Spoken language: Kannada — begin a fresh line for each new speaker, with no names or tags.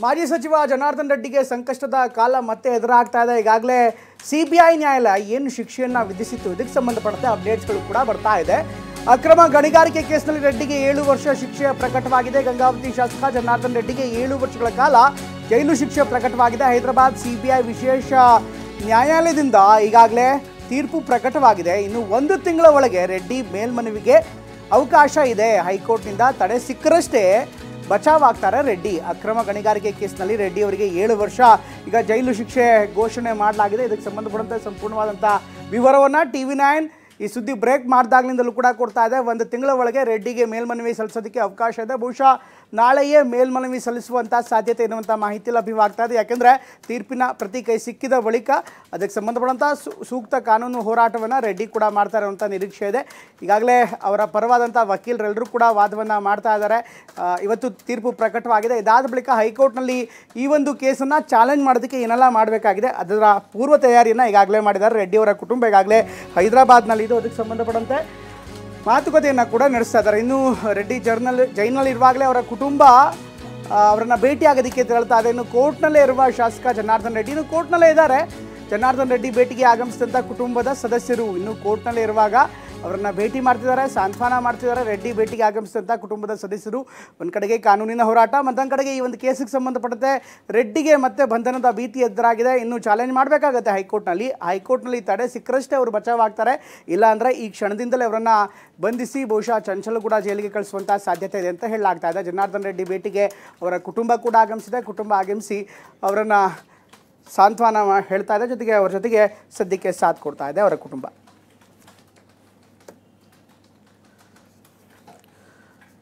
ಮಾಜಿ ಸಚಿವ ಜನಾರ್ದನ್ ರೆಡ್ಡಿಗೆ ಸಂಕಷ್ಟದ ಕಾಲ ಮತ್ತೆ ಎದುರಾಗ್ತಾ ಇದೆ. ಈಗಾಗಲೇ ಸಿಬಿಐ ನ್ಯಾಯಾಲಯ ಏನು ಶಿಕ್ಷೆಯನ್ನು ವಿಧಿಸಿತ್ತು, ಇದಕ್ಕೆ ಸಂಬಂಧಪಟ್ಟಂತೆ ಅಪ್ಡೇಟ್ಸ್ಗಳು ಕೂಡ ಬರ್ತಾ ಇದೆ. ಅಕ್ರಮ ಗಣಿಗಾರಿಕೆ ಕೇಸ್ನಲ್ಲಿ ರೆಡ್ಡಿಗೆ 7 ವರ್ಷ ಶಿಕ್ಷೆ ಪ್ರಕಟವಾಗಿದೆ. ಗಂಗಾವತಿ ಶಾಸಕ ಜನಾರ್ದನ್ ರೆಡ್ಡಿಗೆ 7 ವರ್ಷಗಳ ಕಾಲ ಜೈಲು ಶಿಕ್ಷೆ ಪ್ರಕಟವಾಗಿದೆ. ಹೈದರಾಬಾದ್ ಸಿಬಿಐ ವಿಶೇಷ ನ್ಯಾಯಾಲಯದಿಂದ ಈಗಾಗಲೇ ತೀರ್ಪು ಪ್ರಕಟವಾಗಿದೆ. ಇನ್ನು 1 ತಿಂಗಳ ಒಳಗೆ ರೆಡ್ಡಿ ಮೇಲ್ಮನವಿಗೆ ಅವಕಾಶ ಇದೆ. ಹೈಕೋರ್ಟ್ನಿಂದ ತಡೆ ಸಿಕ್ಕರಷ್ಟೇ ಬಚಾವಾಗ್ತಾರೆ ರೆಡ್ಡಿ. ಅಕ್ರಮ ಗಣಿಗಾರಿಕೆ ಕೇಸ್ನಲ್ಲಿ ರೆಡ್ಡಿ ಅವರಿಗೆ 7 ವರ್ಷ ಈಗ ಜೈಲು ಶಿಕ್ಷೆ ಘೋಷಣೆ ಮಾಡಲಾಗಿದೆ. ಇದಕ್ಕೆ ಸಂಬಂಧಪಟ್ಟಂತೆ ಸಂಪೂರ್ಣವಾದಂಥ ವಿವರವನ್ನು TV9 ಈ ಸುದ್ದಿ ಬ್ರೇಕ್ ಮಾಡಿದಾಗಲಿಂದಲೂ ಕೂಡ ಕೊಡ್ತಾ ಇದೆ. 1 ತಿಂಗಳ ಒಳಗೆ ರೆಡ್ಡಿಗೆ ಮೇಲ್ಮನವಿ ಸಲ್ಲಿಸೋದಕ್ಕೆ ಅವಕಾಶ ಇದೆ. ಬಹುಶಃ ನಾಳೆಯೇ ಮೇಲ್ಮನವಿ ಸಲ್ಲಿಸುವಂಥ ಸಾಧ್ಯತೆ ಇರುವಂಥ ಮಾಹಿತಿ ಲಭ್ಯವಾಗ್ತಾ ಇದೆ. ಯಾಕೆಂದರೆ ತೀರ್ಪಿನ ಪ್ರತಿ ಕೈ ಸಿಕ್ಕಿದ ಬಳಿಕ ಅದಕ್ಕೆ ಸಂಬಂಧಪಟ್ಟಂಥ ಸೂಕ್ತ ಕಾನೂನು ಹೋರಾಟವನ್ನು ರೆಡ್ಡಿ ಕೂಡ ಮಾಡ್ತಾ ಇರುವಂಥ ನಿರೀಕ್ಷೆ ಇದೆ. ಈಗಾಗಲೇ ಅವರ ಪರವಾದಂಥ ವಕೀಲರೆಲ್ಲರೂ ಕೂಡ ವಾದವನ್ನು ಮಾಡ್ತಾ ಇದ್ದಾರೆ. ಇವತ್ತು ತೀರ್ಪು ಪ್ರಕಟವಾಗಿದೆ. ಇದಾದ ಬಳಿಕ ಹೈಕೋರ್ಟ್ನಲ್ಲಿ ಈ ಒಂದು ಕೇಸನ್ನು ಚಾಲೆಂಜ್ ಮಾಡೋದಕ್ಕೆ ಏನೆಲ್ಲ ಮಾಡಬೇಕಾಗಿದೆ ಅದರ ಪೂರ್ವ ತಯಾರಿಯನ್ನು ಈಗಾಗಲೇ ಮಾಡಿದ್ದಾರೆ. ರೆಡ್ಡಿ ಅವರ ಕುಟುಂಬ ಈಗಾಗಲೇ ಹೈದರಾಬಾದ್ನಲ್ಲಿ ಇದು ಅದಕ್ಕೆ ಸಂಬಂಧಪಟ್ಟಂತೆ ಮಾತುಕತೆಯನ್ನು ಕೂಡ ನಡೆಸ್ತಾ ಇದ್ದಾರೆ. ಇನ್ನು ರೆಡ್ಡಿ ಜೈಲಿನಲ್ಲಿ ಇರುವಾಗಲೇ ಅವರ ಕುಟುಂಬ ಅವರನ್ನು ಭೇಟಿಯಾಗೋದಕ್ಕೆ ತೆರಳ್ತಾ ಇದೆ. ಇನ್ನು ಕೋರ್ಟ್ನಲ್ಲೇ ಇರುವ ಶಾಸಕ ಜನಾರ್ದನ್ ರೆಡ್ಡಿ ಇನ್ನು ಕೋರ್ಟ್ನಲ್ಲೇ ಇದ್ದಾರೆ. ಜನಾರ್ದನ್ ರೆಡ್ಡಿ ಭೇಟಿಗೆ ಆಗಮಿಸಿದಂಥ ಕುಟುಂಬದ ಸದಸ್ಯರು ಇನ್ನು ಕೋರ್ಟ್ನಲ್ಲೇ ಇರುವಾಗ ಅವರನ್ನು ಭೇಟಿ ಮಾಡ್ತಿದ್ದಾರೆ, ಸಾಂತ್ವನ ಮಾಡ್ತಿದ್ದಾರೆ. ರೆಡ್ಡಿ ಭೇಟಿಗೆ ಆಗಮಿಸಿದಂಥ ಕುಟುಂಬದ ಸದಸ್ಯರು ಒಂದು ಕಡೆಗೆ ಕಾನೂನಿನ ಹೋರಾಟ, ಮತ್ತೊಂದು ಕಡೆಗೆ ಈ ಒಂದು ಕೇಸಿಗೆ ಸಂಬಂಧಪಟ್ಟಂತೆ ರೆಡ್ಡಿಗೆ ಮತ್ತೆ ಬಂಧನದ ಭೀತಿ ಎದುರಾಗಿದೆ. ಇನ್ನು ಚಾಲೆಂಜ್ ಮಾಡಬೇಕಾಗತ್ತೆ ಹೈಕೋರ್ಟ್ನಲ್ಲಿ ತಡೆ ಸಿಕ್ಕರಷ್ಟೇ ಅವರು ಬಚಾವಾಗ್ತಾರೆ. ಇಲ್ಲಾಂದರೆ ಈ ಕ್ಷಣದಿಂದಲೇ ಅವರನ್ನು ಬಂಧಿಸಿ ಬಹುಶಃ ಚಂಚಲಗೂಡ ಜೈಲಿಗೆ ಕಳಿಸುವಂಥ ಸಾಧ್ಯತೆ ಇದೆ ಅಂತ ಹೇಳಲಾಗ್ತಾ ಇದೆ. ಜನಾರ್ದನ್ ರೆಡ್ಡಿ ಭೇಟಿಗೆ ಅವರ ಕುಟುಂಬ ಕೂಡ ಆಗಮಿಸಿದೆ. ಕುಟುಂಬ ಆಗಮಿಸಿ ಅವರನ್ನು ಸಾಂತ್ವನ ಹೇಳ್ತಾ ಇದೆ. ಜೊತೆಗೆ ಅವರ ಜೊತೆಗೆ ಸದ್ಯಕ್ಕೆ ಸಾಥ್ ಕೊಡ್ತಾ ಇದೆ ಅವರ ಕುಟುಂಬ.